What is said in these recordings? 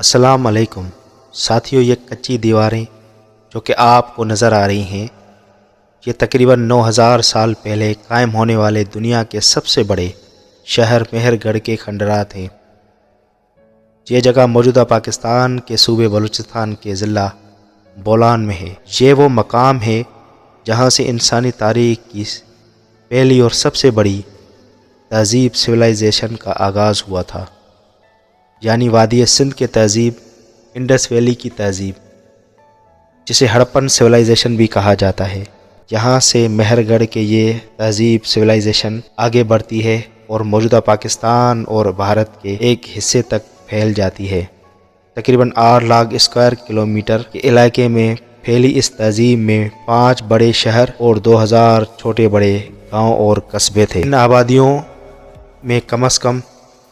السلام علیکم ساتھیوں، یہ کچی دیواریں جو کہ آپ کو نظر آ رہی ہیں، یہ تقریباً 9000 سال پہلے قائم ہونے والے دنیا کے سب سے بڑے شہر مہر گڑھ کے کھنڈرات ہیں۔ یہ جگہ موجودہ پاکستان کے صوبے بلوچستان کے ضلع بولان میں ہے۔ یہ وہ مقام ہے جہاں سے انسانی تاریخ کی پہلی اور سب سے بڑی تہذیب سویلائزیشن کا آغاز ہوا تھا، یعنی وادی سندھ کے تہذیب، انڈس ویلی کی تہذیب، جسے ہڑپن سویلائزیشن بھی کہا جاتا ہے۔ یہاں سے مہر گڑھ کے یہ تہذیب سویلائزیشن آگے بڑھتی ہے اور موجودہ پاکستان اور بھارت کے ایک حصے تک پھیل جاتی ہے۔ تقریباً 8 لاکھ اسکوائر کلومیٹر کے علاقے میں پھیلی اس تہذیب میں 5 بڑے شہر اور 2000 چھوٹے بڑے گاؤں اور قصبے تھے۔ ان آبادیوں میں کم از کم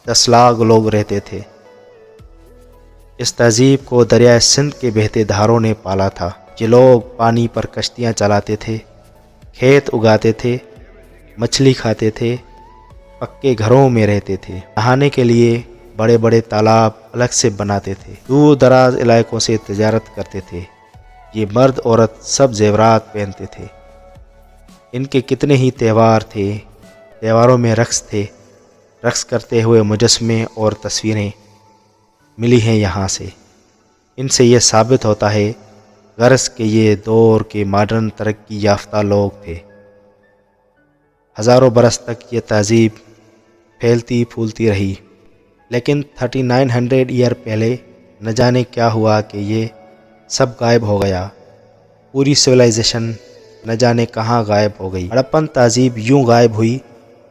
10 لاکھ لوگ رہتے تھے۔ اس تہذیب کو دریائے سندھ کے بہتے دھاروں نے پالا تھا۔ یہ لوگ پانی پر کشتیاں چلاتے تھے، کھیت اگاتے تھے، مچھلی کھاتے تھے، پکے گھروں میں رہتے تھے، نہانے کے لیے بڑے بڑے تالاب الگ سے بناتے تھے، دور دراز علاقوں سے تجارت کرتے تھے۔ یہ مرد عورت سب زیورات پہنتے تھے۔ ان کے کتنے ہی تہوار تھے، تہواروں میں رقص تھے، رقص کرتے ہوئے مجسمے اور تصویریں ملی ہیں یہاں سے۔ ان سے یہ ثابت ہوتا ہے غرض کہ یہ دور کے ماڈرن ترقی یافتہ لوگ تھے۔ ہزاروں برس تک یہ تہذیب پھیلتی پھولتی رہی، لیکن 3900 ایئر پہلے نہ جانے کیا ہوا کہ یہ سب غائب ہو گیا۔ پوری سویلائزیشن نہ جانے کہاں غائب ہو گئی۔ ہڑپن تہذیب یوں غائب ہوئی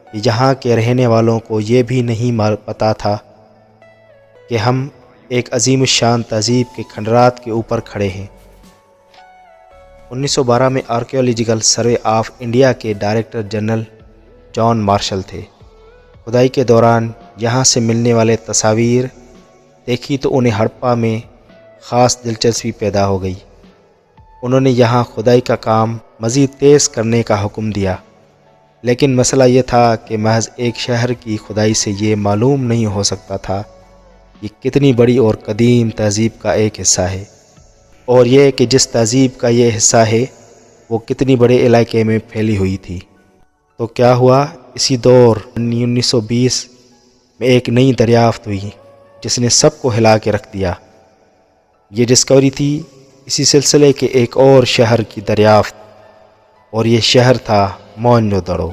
کہ یہاں کے رہنے والوں کو یہ بھی نہیں پتا تھا کہ ہم ایک عظیم الشان تہذیب کے کھنڈرات کے اوپر کھڑے ہیں۔ 1912 میں آرکیولوجیکل سروے آف انڈیا کے ڈائریکٹر جنرل جان مارشل تھے۔ کھدائی کے دوران یہاں سے ملنے والے تصاویر دیکھی تو انہیں ہڑپا میں خاص دلچسپی پیدا ہو گئی۔ انہوں نے یہاں کھدائی کا کام مزید تیز کرنے کا حکم دیا، لیکن مسئلہ یہ تھا کہ محض ایک شہر کی کھدائی سے یہ معلوم نہیں ہو سکتا تھا یہ کتنی بڑی اور قدیم تہذیب کا ایک حصہ ہے، اور یہ کہ جس تہذیب کا یہ حصہ ہے وہ کتنی بڑے علاقے میں پھیلی ہوئی تھی۔ تو کیا ہوا، اسی دور 1920 میں ایک نئی دریافت ہوئی جس نے سب کو ہلا کے رکھ دیا۔ یہ ڈسکوری تھی اسی سلسلے کے ایک اور شہر کی دریافت، اور یہ شہر تھا موہنجو دڑو۔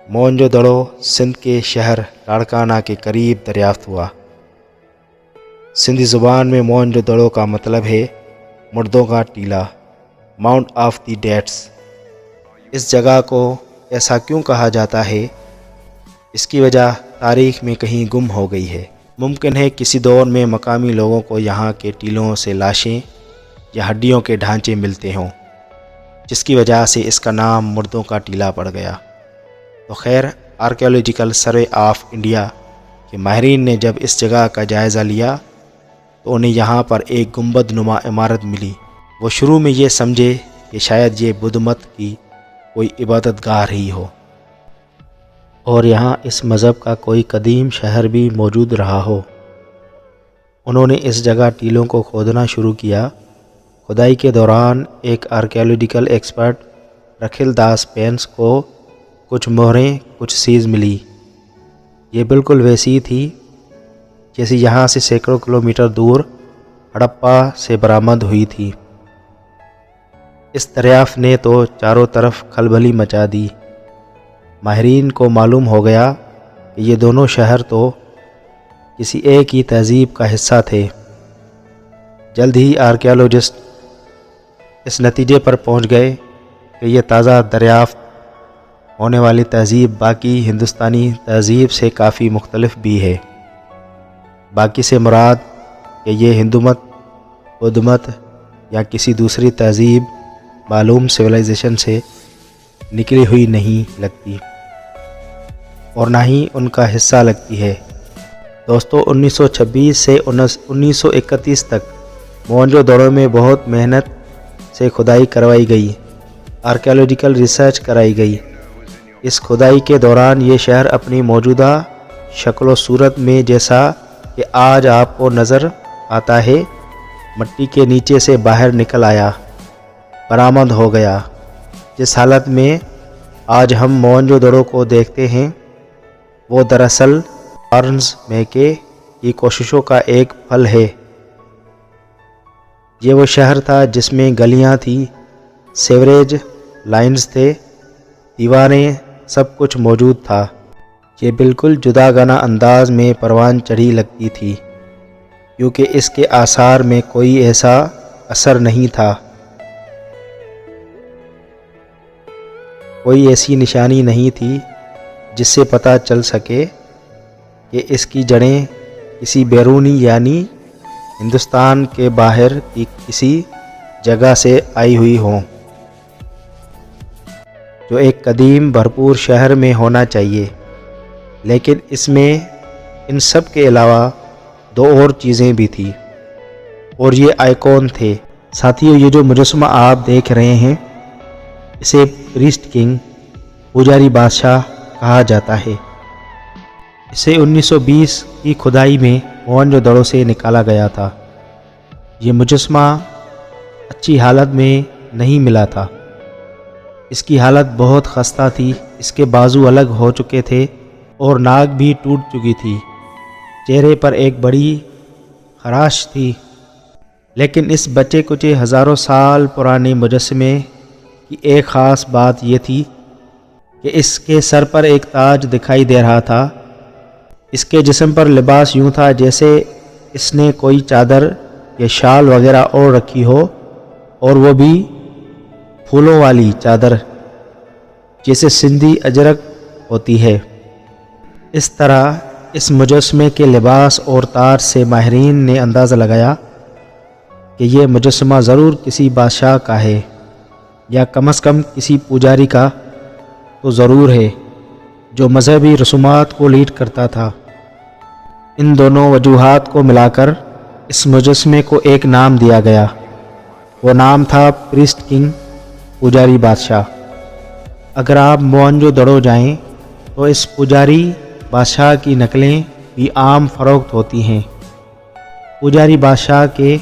موہنجو دڑو سندھ کے شہر لاڑکانہ کے قریب دریافت ہوا۔ سندھی زبان میں موہنجو دڑو کا مطلب ہے مردوں کا ٹیلہ، ماؤنٹ آف دی ڈیڈس۔ اس جگہ کو ایسا کیوں کہا جاتا ہے، اس کی وجہ تاریخ میں کہیں گم ہو گئی ہے۔ ممکن ہے کسی دور میں مقامی لوگوں کو یہاں کے ٹیلوں سے لاشیں یا ہڈیوں کے ڈھانچے ملتے ہوں، جس کی وجہ سے اس کا نام مردوں کا ٹیلہ پڑ گیا۔ تو خیر، آرکیولوجیکل سروے آف انڈیا کے ماہرین نے جب اس جگہ کا جائزہ لیا تو انہیں یہاں پر ایک گنبد نما عمارت ملی۔ وہ شروع میں یہ سمجھے کہ شاید یہ بدھ مت کی کوئی عبادت گاہ رہی ہو، اور یہاں اس مذہب کا کوئی قدیم شہر بھی موجود رہا ہو۔ انہوں نے اس جگہ ٹیلوں کو کھودنا شروع کیا۔ کھدائی کے دوران ایک آرکیولوجیکل ایکسپرٹ رکھل داس پینس کو کچھ مہریں، کچھ سیز ملی۔ یہ بالکل ویسی تھی جیسے یہاں سے سینکڑوں کلومیٹر دور ہڑپا سے برآمد ہوئی تھی۔ اس دریافت نے تو چاروں طرف کھلبلی مچا دی۔ ماہرین کو معلوم ہو گیا کہ یہ دونوں شہر تو کسی ایک ہی تہذیب کا حصہ تھے۔ جلد ہی آرکیالوجسٹ اس نتیجے پر پہنچ گئے کہ یہ تازہ دریافت ہونے والی تہذیب باقی ہندوستانی تہذیب سے کافی مختلف بھی ہے۔ باقی سے مراد کہ یہ ہندو مت، بدھ مت یا کسی دوسری تہذیب معلوم سویلائزیشن سے نکلی ہوئی نہیں لگتی، اور نہ ہی ان کا حصہ لگتی ہے۔ دوستو، 1926 سے 1931 تک موہنجو دڑو میں بہت محنت سے کھدائی کروائی گئی، آرکیالوجیکل ریسرچ کرائی گئی۔ اس کھدائی کے دوران یہ شہر اپنی موجودہ شکل و صورت میں جیسا کہ آج آپ کو نظر آتا ہے مٹی کے نیچے سے باہر نکل آیا، برآمد ہو گیا۔ جس حالت میں آج ہم موہنجو دڑو کو دیکھتے ہیں وہ دراصل بارنس میکے کی کوششوں کا ایک پھل ہے۔ یہ وہ شہر تھا جس میں گلیاں تھیں، سیوریج لائنز تھے، دیواریں، سب کچھ موجود تھا۔ یہ بالکل جداگانہ انداز میں پروان چڑھی لگتی تھی، کیونکہ اس کے آثار میں کوئی ایسا اثر نہیں تھا، کوئی ایسی نشانی نہیں تھی جس سے پتہ چل سکے کہ اس کی جڑیں کسی بیرونی یعنی ہندوستان کے باہر کی کسی جگہ سے آئی ہوئی ہوں، جو ایک قدیم بھرپور شہر میں ہونا چاہیے۔ لیکن اس میں ان سب کے علاوہ دو اور چیزیں بھی تھیں، اور یہ آئیکن تھے۔ ساتھیو، یہ جو مجسمہ آپ دیکھ رہے ہیں اسے پریسٹ کنگ، پجاری بادشاہ کہا جاتا ہے۔ اسے 1920 کی کھدائی میں موہنجو دڑو سے نکالا گیا تھا۔ یہ مجسمہ اچھی حالت میں نہیں ملا تھا، اس کی حالت بہت خستہ تھی، اس کے بازو الگ ہو چکے تھے اور ناک بھی ٹوٹ چکی تھی، چہرے پر ایک بڑی خراش تھی۔ لیکن اس بچے کچے ہزاروں سال پرانے مجسمے کی ایک خاص بات یہ تھی کہ اس کے سر پر ایک تاج دکھائی دے رہا تھا۔ اس کے جسم پر لباس یوں تھا جیسے اس نے کوئی چادر یا شال وغیرہ اوڑھ رکھی ہو، اور وہ بھی پھولوں والی چادر، جیسے سندھی اجرک ہوتی ہے۔ اس طرح اس مجسمے کے لباس اور تاج سے ماہرین نے اندازہ لگایا کہ یہ مجسمہ ضرور کسی بادشاہ کا ہے، یا کم از کم کسی پجاری کا تو ضرور ہے جو مذہبی رسومات کو لیڈ کرتا تھا۔ ان دونوں وجوہات کو ملا کر اس مجسمے کو ایک نام دیا گیا، وہ نام تھا پریسٹ کنگ، پجاری بادشاہ۔ اگر آپ موہنجو دڑو جائیں تو اس پجاری بادشاہ کی نقلیں بھی عام فروخت ہوتی ہیں۔ پجاری بادشاہ کے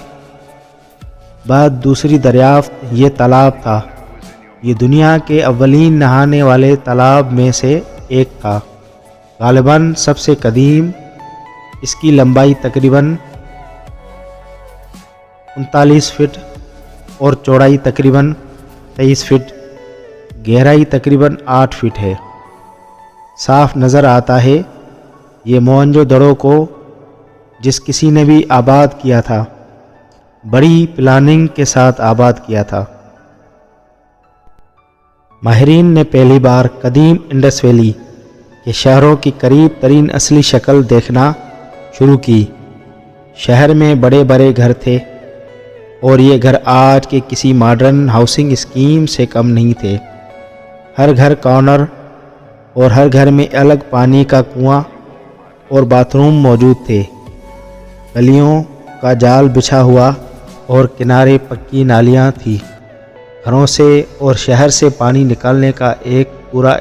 بعد دوسری دریافت یہ تالاب تھا۔ یہ دنیا کے اولین نہانے والے تالاب میں سے ایک تھا، غالباً سب سے قدیم۔ اس کی لمبائی تقریباً 39 فٹ اور چوڑائی تقریباً 23 فٹ، گہرائی تقریباً 8 فٹ ہے۔ صاف نظر آتا ہے یہ موہنجو دڑو کو جس کسی نے بھی آباد کیا تھا، بڑی پلاننگ کے ساتھ آباد کیا تھا۔ ماہرین نے پہلی بار قدیم انڈس ویلی کے شہروں کی قریب ترین اصلی شکل دیکھنا شروع کی۔ شہر میں بڑے بڑے گھر تھے، اور یہ گھر آج کے کسی ماڈرن ہاؤسنگ اسکیم سے کم نہیں تھے۔ ہر گھر کارنر اور ہر گھر میں الگ پانی کا کنواں اور باتھ روم موجود تھے۔ گلیوں کا جال بچھا ہوا اور کنارے پکی نالیاں تھیں۔ گھروں سے اور شہر سے پانی نکالنے کا ایک پورا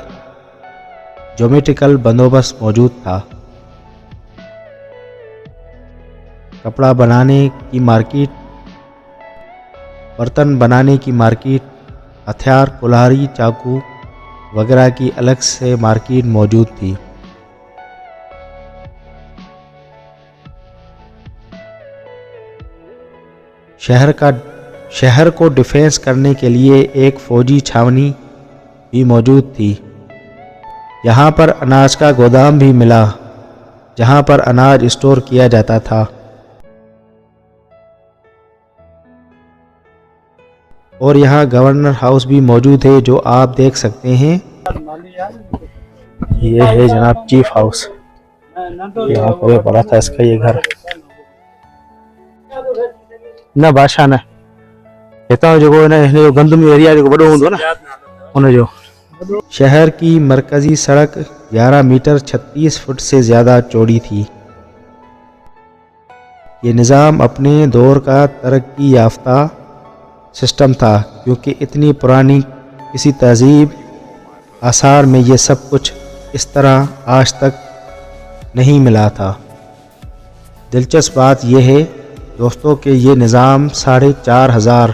جیومیٹریکل بندوبست موجود تھا۔ کپڑا بنانے کی مارکیٹ، برتن بنانے کی مارکیٹ، ہتھیار، کلہاڑی، چاقو وغیرہ کی الگ سے مارکیٹ موجود تھی۔ شہر کو ڈیفینس کرنے کے لیے ایک فوجی چھاونی بھی موجود تھی۔ یہاں پر اناج کا گودام بھی ملا، جہاں پر اناج اسٹور کیا جاتا تھا۔ اور یہاں گورنر ہاؤس بھی موجود ہے جو آپ دیکھ سکتے ہیں۔ یہ ہے جناب چیف ہاؤس، یہاں پر بڑا تھا اس کا یہ گھر۔ نہ بادشاہ نہ کہتا ہوں جو گندم ایریا جو بڑو ہوندو نا انہیں جو شہر کی مرکزی سڑک 11 میٹر 36 فٹ سے زیادہ چوڑی تھی۔ یہ نظام اپنے دور کا ترقی یافتہ سسٹم تھا، کیونکہ اتنی پرانی کسی تہذیب آثار میں یہ سب کچھ اس طرح آج تک نہیں ملا تھا۔ دلچسپ بات یہ ہے دوستوں کہ یہ نظام 4500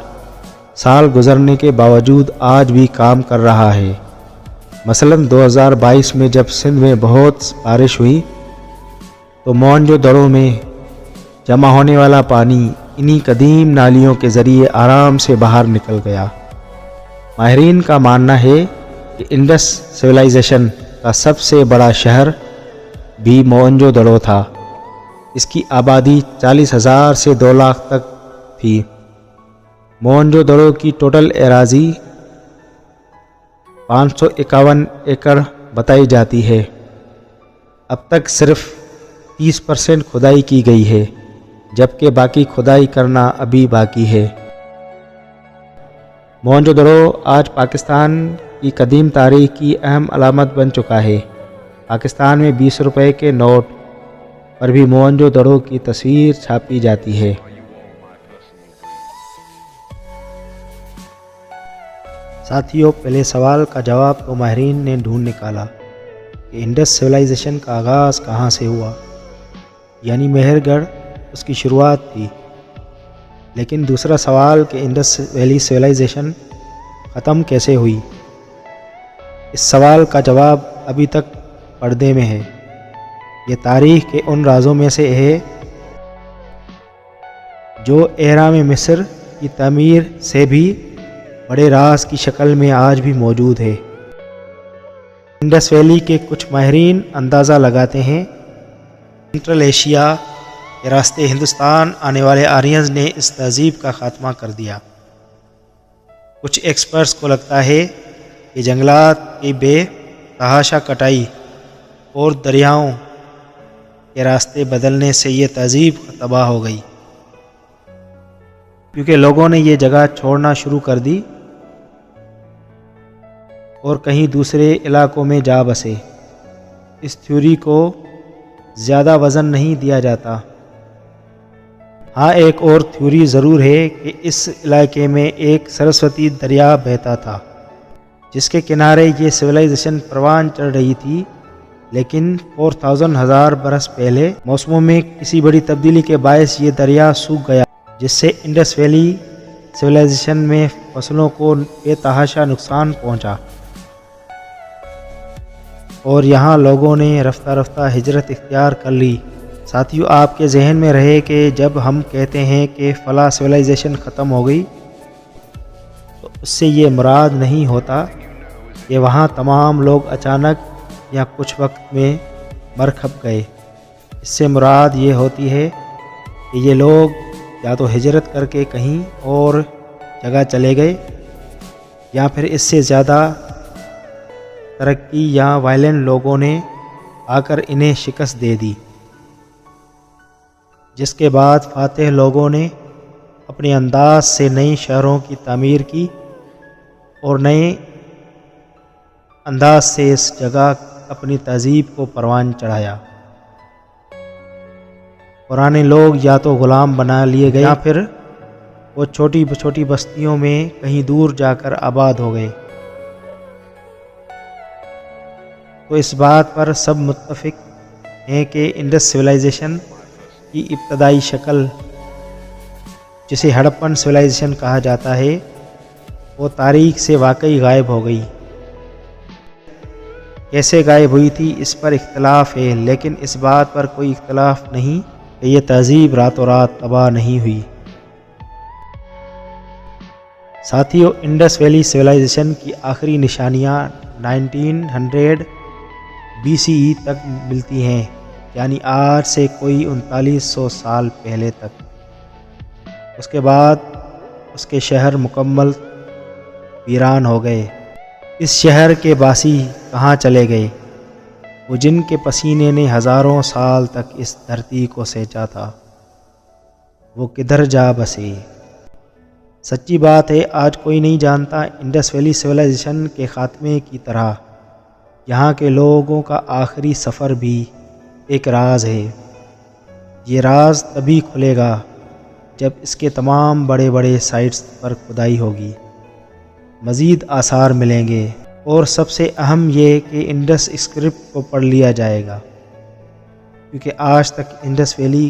سال گزرنے کے باوجود آج بھی کام کر رہا ہے۔ مثلاً 2022 میں جب سندھ میں بہت بارش ہوئی تو موئنجو دڑو میں جمع ہونے والا پانی انہی قدیم نالیوں کے ذریعے آرام سے باہر نکل گیا۔ ماہرین کا ماننا ہے کہ انڈس سویلائزیشن کا سب سے بڑا شہر بھی موئنجو دڑو تھا۔ اس کی آبادی 40,000 سے 2 لاکھ تک تھی۔ موئنجو دڑو کی ٹوٹل اراضی 551 ایکڑ بتائی جاتی ہے۔ اب تک صرف 30% کھدائی کی گئی ہے، جبکہ باقی کھدائی کرنا ابھی باقی ہے۔ موئنجو دڑو آج پاکستان کی قدیم تاریخ کی اہم علامت بن چکا ہے۔ پاکستان میں 20 روپے کے نوٹ پر بھی موئنجو دڑو کی تصویر چھاپی جاتی ہے۔ ساتھیوں، پہلے سوال کا جواب تو ماہرین نے ڈھونڈ نکالا کہ انڈس سویلائزیشن کا آغاز کہاں سے ہوا، یعنی مہر گڑھ اس کی شروعات تھی۔ لیکن دوسرا سوال کہ انڈس ویلی سویلائزیشن ختم کیسے ہوئی، اس سوال کا جواب ابھی تک پردے میں ہے۔ یہ تاریخ کے ان رازوں میں سے ہے جو اہرام مصر کی تعمیر سے بھی بڑے راز کی شکل میں آج بھی موجود ہے۔ انڈس ویلی کے کچھ ماہرین اندازہ لگاتے ہیں سینٹرل ایشیا کے راستے ہندوستان آنے والے آرینز نے اس تہذیب کا خاتمہ کر دیا۔ کچھ ایکسپرٹس کو لگتا ہے کہ جنگلات کی بے تحاشا کٹائی اور دریاؤں کے راستے بدلنے سے یہ تہذیب تباہ ہو گئی، کیونکہ لوگوں نے یہ جگہ چھوڑنا شروع کر دی اور کہیں دوسرے علاقوں میں جا بسے۔ اس تھیوری کو زیادہ وزن نہیں دیا جاتا۔ ہاں، ایک اور تھیوری ضرور ہے کہ اس علاقے میں ایک سرسوتی دریا بہتا تھا جس کے کنارے یہ سویلائزیشن پروان چڑھ رہی تھی، لیکن 4000 برس پہلے موسموں میں کسی بڑی تبدیلی کے باعث یہ دریا سوکھ گیا، جس سے انڈس ویلی سویلائزیشن میں فصلوں کو بے تحاشا نقصان پہنچا اور یہاں لوگوں نے رفتہ رفتہ ہجرت اختیار کر لی۔ ساتھیوں، آپ کے ذہن میں رہے کہ جب ہم کہتے ہیں کہ فلاں سویلائزیشن ختم ہو گئی تو اس سے یہ مراد نہیں ہوتا کہ وہاں تمام لوگ اچانک یا کچھ وقت میں مر کھپ گئے۔ اس سے مراد یہ ہوتی ہے کہ یہ لوگ یا تو ہجرت کر کے کہیں اور جگہ چلے گئے یا پھر اس سے زیادہ ترقی یا وائلنٹ لوگوں نے آ کر انہیں شکست دے دی، جس کے بعد فاتح لوگوں نے اپنے انداز سے نئے شہروں کی تعمیر کی اور نئے انداز سے اس جگہ اپنی تہذیب کو پروان چڑھایا۔ پرانے لوگ یا تو غلام بنا لیے گئے یا پھر وہ چھوٹی چھوٹی بستیوں میں کہیں دور جا کر آباد ہو گئے۔ تو اس بات پر سب متفق ہیں کہ انڈس سویلائزیشن کی ابتدائی شکل، جسے ہڑپن سویلائزیشن کہا جاتا ہے، وہ تاریخ سے واقعی غائب ہو گئی۔ کیسے غائب ہوئی تھی اس پر اختلاف ہے، لیکن اس بات پر کوئی اختلاف نہیں کہ یہ تہذیب راتوں رات تباہ نہیں ہوئی۔ ساتھیوں، انڈس ویلی سویلائزیشن کی آخری نشانیاں 1900 BCE تک ملتی ہیں، یعنی آج سے کوئی 3900 سال پہلے تک۔ اس کے بعد اس کے شہر مکمل ویران ہو گئے۔ اس شہر کے باسی کہاں چلے گئے، وہ جن کے پسینے نے ہزاروں سال تک اس دھرتی کو سینچا تھا، وہ کدھر جا بسے؟ سچی بات ہے، آج کوئی نہیں جانتا۔ انڈس ویلی سویلائزیشن کے خاتمے کی طرح یہاں کے لوگوں کا آخری سفر بھی ایک راز ہے۔ یہ راز تبھی کھلے گا جب اس کے تمام بڑے بڑے سائٹس پر کھدائی ہوگی، مزید آثار ملیں گے، اور سب سے اہم یہ کہ انڈس اسکرپٹ کو پڑھ لیا جائے گا، کیونکہ آج تک انڈس ویلی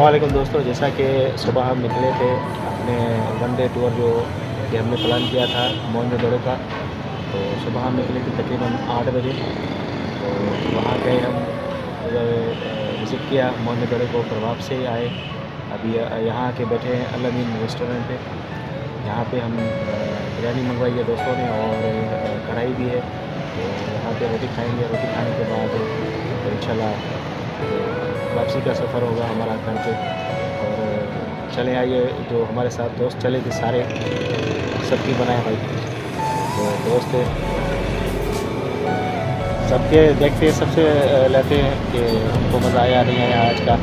السلام علیکم دوستوں، جیسا کہ صبح ہم نکلے تھے اپنے ون ڈے ٹور جو کہ ہم نے پلان کیا تھا موہنجو دڑو کا، تو صبح ہم نکلے تھے تقریباً 8 بجے، تو وہاں گئے ہم وزٹ کیا موہنجو دڑو کو، پھر واپس سے آئے، ابھی یہاں آ کے بیٹھے ہیں الامین ریسٹورنٹ پہ، یہاں پہ ہم بریانی منگوائی ہے دوستوں نے اور کڑھائی بھی ہے، تو یہاں پہ روٹی کھائیں گے، روٹی کھانے کے بعد انشاءاللہ واپسی کا سفر ہوگا ہمارا گھر پہ، اور چلے آئیے جو ہمارے ساتھ دوست چلے تھے سارے سب کی بنائے بھائی، تو دوست سب کے دیکھتے ہیں، سب سے لیتے ہیں کہ ہم کو مزہ آیا نہیں آیا آج کا،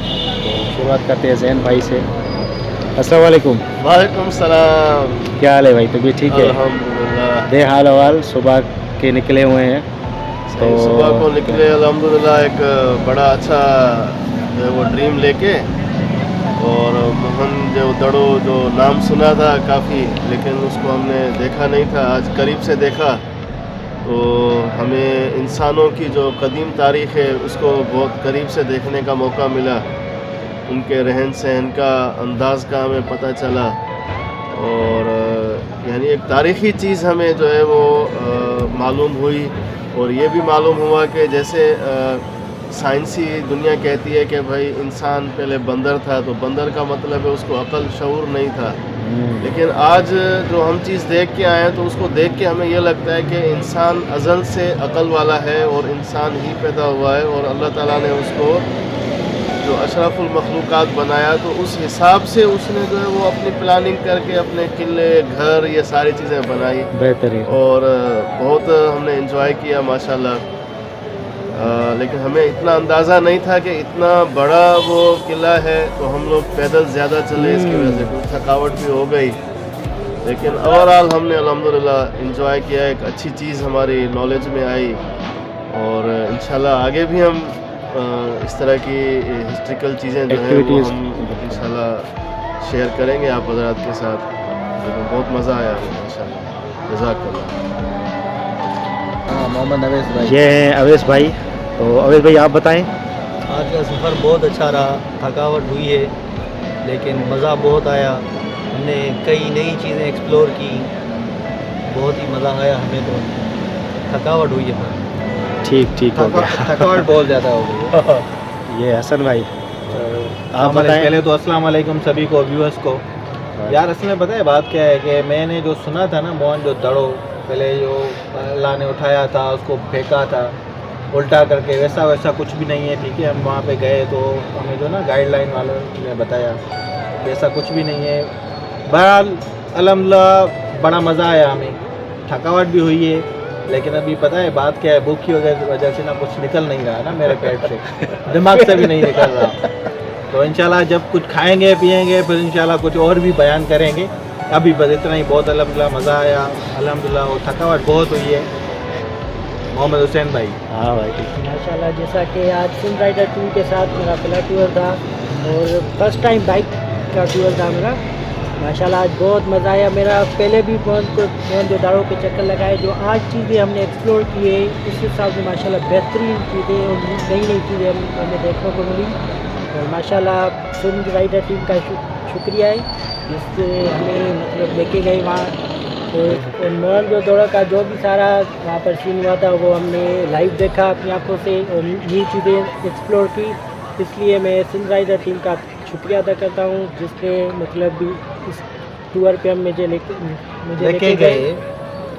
تو شروعات کرتے ہیں زین بھائی سے۔ السلام علیکم۔ وعلیکم السلام۔ کیا حال ہے بھائی؟ طبیعت ٹھیک ہے؟ الحمدللہ۔ بے حال حوال صبح کے نکلے ہوئے ہیں، تو صبح کو نکلے الحمدللہ ایک بڑا اچھا وہ ڈریم لے کے، اور موہنجو دڑو جو نام سنا تھا کافی، لیکن اس کو ہم نے دیکھا نہیں تھا، آج قریب سے دیکھا، تو ہمیں انسانوں کی جو قدیم تاریخ ہے اس کو بہت قریب سے دیکھنے کا موقع ملا، ان کے رہن سہن کا انداز کا ہمیں پتہ چلا، اور یعنی ایک تاریخی چیز ہمیں جو ہے وہ معلوم ہوئی، اور یہ بھی معلوم ہوا کہ جیسے سائنسی دنیا کہتی ہے کہ بھائی انسان پہلے بندر تھا، تو بندر کا مطلب ہے اس کو عقل شعور نہیں تھا، لیکن آج جو ہم چیز دیکھ کے آئے ہیں تو اس کو دیکھ کے ہمیں یہ لگتا ہے کہ انسان ازل سے عقل والا ہے، اور انسان ہی پیدا ہوا ہے، اور اللہ تعالیٰ نے اس کو جو اشرف المخلوقات بنایا، تو اس حساب سے اس نے جو ہے وہ اپنی پلاننگ کر کے اپنے قلعے گھر یہ ساری چیزیں بنائی، بہترین، اور بہت ہم نے انجوائے کیا ماشاءاللہ، لیکن ہمیں اتنا اندازہ نہیں تھا کہ اتنا بڑا وہ قلعہ ہے، تو ہم لوگ پیدل زیادہ چلے، اس کی وجہ سے کچھ تھکاوٹ بھی ہو گئی، لیکن اوورآل ہم نے الحمدللہ انجوائے کیا، ایک اچھی چیز ہماری نالج میں آئی، اور انشاءاللہ آگے بھی ہم اس طرح کی ہسٹریکل چیزیں جو ہیں وہ ہم انشاءاللہ شیئر کریں گے آپ حضرات کے ساتھ، لیکن بہت مزہ آیا ماشاءاللہ، جزاک اللہ۔ محمد اویس بھائی، یہ ہیں اویس بھائی، تو اویس بھائی آپ بتائیں۔ آج کا سفر بہت اچھا رہا، تھکاوٹ ہوئی ہے لیکن مزہ بہت آیا، ہم نے کئی نئی چیزیں ایکسپلور کی، بہت ہی مزہ آیا ہمیں، تو تھکاوٹ ہوئی ہے، ٹھیک ہو گیا، تھکاوٹ بہت زیادہ ہو گئی ہے۔ یہ حسن بھائی آپ بتائیں۔ پہلے تو السلام علیکم سبھی کو، ویورز کو۔ یار اصل میں پتہ ہے بات کیا ہے کہ میں نے جو سنا تھا نا موہنجو دڑو، پہلے جو اللہ نے اٹھایا تھا اس کو پھینکا تھا الٹا کر کے، ویسا کچھ بھی نہیں ہے، ٹھیک ہے، ہم وہاں پہ گئے تو ہمیں جو نا گائیڈ لائن والوں نے بتایا کہ ایسا کچھ بھی نہیں ہے، بہرحال الحمدللہ بڑا مزہ آیا ہمیں، تھکاوٹ بھی ہوئی ہے، لیکن ابھی پتہ ہے بات کیا ہے، بھوک کی وجہ سے نا کچھ نکل نہیں رہا نا میرے پیٹ سے، دماغ سے بھی نہیں نکل رہا، تو انشاءاللہ جب کچھ کھائیں گے پیئیں گے پھر انشاءاللہ کچھ اور بھی بیان کریں گے، ابھی بس اتنا ہی، بہت الحمدللہ مزہ آیا الحمدللہ، اور تھکاوٹ بہت ہوئی ہے۔ محمد حسین بھائی۔ ہاں بھائی، ماشاءاللہ، جیسا کہ آج سن رائڈر ٹور کے ساتھ میرا پہلا ٹور تھا اور فرسٹ ٹائم بائک کا ٹور تھا میرا، ماشاءاللہ آج بہت مزہ آیا، میرا پہلے بھی موہنجو دڑو کے چکر لگائے، جو آج چیزیں ہم نے ایکسپلور کی ہے اس حساب سے ماشاءاللہ بہترین چیزیں اور نئی چیزیں ہمیں دیکھنے کو ملی، اور ماشاءاللہ سن رائڈر ٹیم کا شکریہ ہے جس سے ہمیں مطلب لے کے گئے وہاں، اور موہنجو دڑو کا جو بھی سارا وہاں پر سین ہوا تھا وہ ہم نے لائیو دیکھا اپنی آنکھوں سے، اور نئی چیزیں ایکسپلور کی، اس لیے میں سندھ رائڈر ٹیم کا شکریہ ادا کرتا ہوں جس نے مطلب اس ٹور پہ ہم مجھے لے کے گئے۔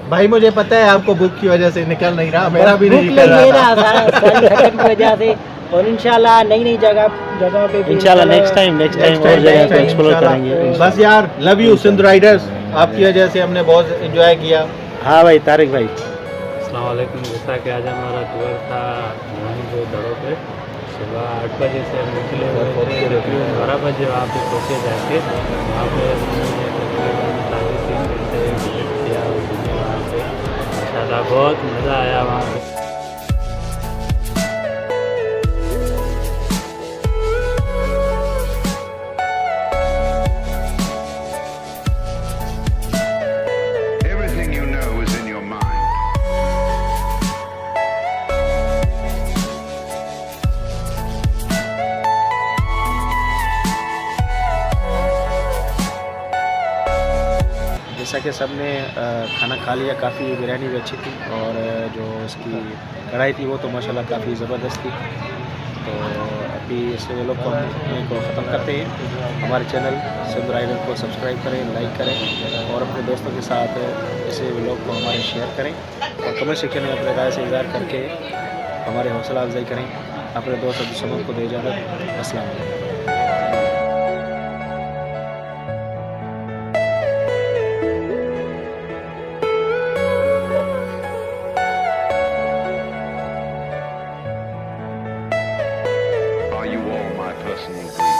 بھائی مجھے پتہ ہے آپ کو بھوک کی وجہ سے نکل نہیں رہا، میرا بھی نہیں نکل رہا تھا کی وجہ سے، اور انشاءاللہ نئی جگہوں پہ بھی انشاءاللہ نیکسٹ ٹائم اور جگہ کو ایکسپلور کریں گے۔ بس یار لو یو سندھ رائڈرز، آپ کی وجہ سے ہم نے بہت انجوائے کیا۔ ہاں بھائی، طارق بھائی۔ السلام علیکم، جیسا کہ آج ہمارا ٹور تھا موہنجو دڑو پہ، صبح 8 بجے سے ہم نکلے ہوئے تھے، تقریباً 12 بجے وہاں پہ پہنچے جا کے، وہاں پہ تقریباً 3 گھنٹے وزٹ کیا وہاں پہ، ماشاءاللہ بہت مزہ آیا وہاں پہ۔ Everything you know is in your mind. کے سب نے کھانا کھا لیا. کافی بریانی بھی اچھی تھی اور جو اس کی کڑھائی تھی وہ تو ماشاءاللہ کافی زبردست تھی. تو ابھی اس ویلوگ کو ختم کرتے ہیں. ہمارے چینل سندھ رائڈر کو سبسکرائب کریں, لائک کریں اور اپنے دوستوں کے ساتھ اس ویلوگ کو ہمارے شیئر کریں اور کمنٹ سیکشن میں اپنے رائے سے اظہار کر کے ہمارے حوصلہ افزائی کریں. اپنے دوست عبدالصمد کو دے اجازت. السلام علیکم. Are you all my personal dreams?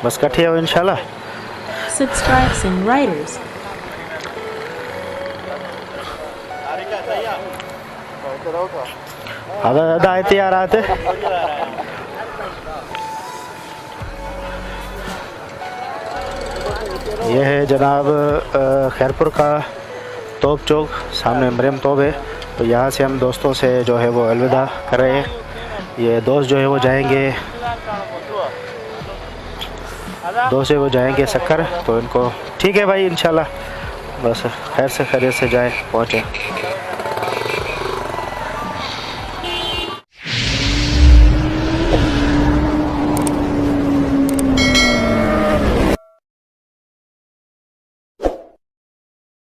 بس کٹھے ہو انشاءاللہ. Subscribes and writers. آدھا تیار آتے. یہ ہے جناب خیرپور کا توپ چوک, سامنے مریم توپ ہے. تو یہاں سے ہم دوستوں سے جو ہے وہ الوداع کر رہے ہیں. یہ دوست جو ہے وہ جائیں گے سکر. تو ان کو ٹھیک ہے بھائی انشاءاللہ بس خیر سے خیریت سے جائیں پہنچیں.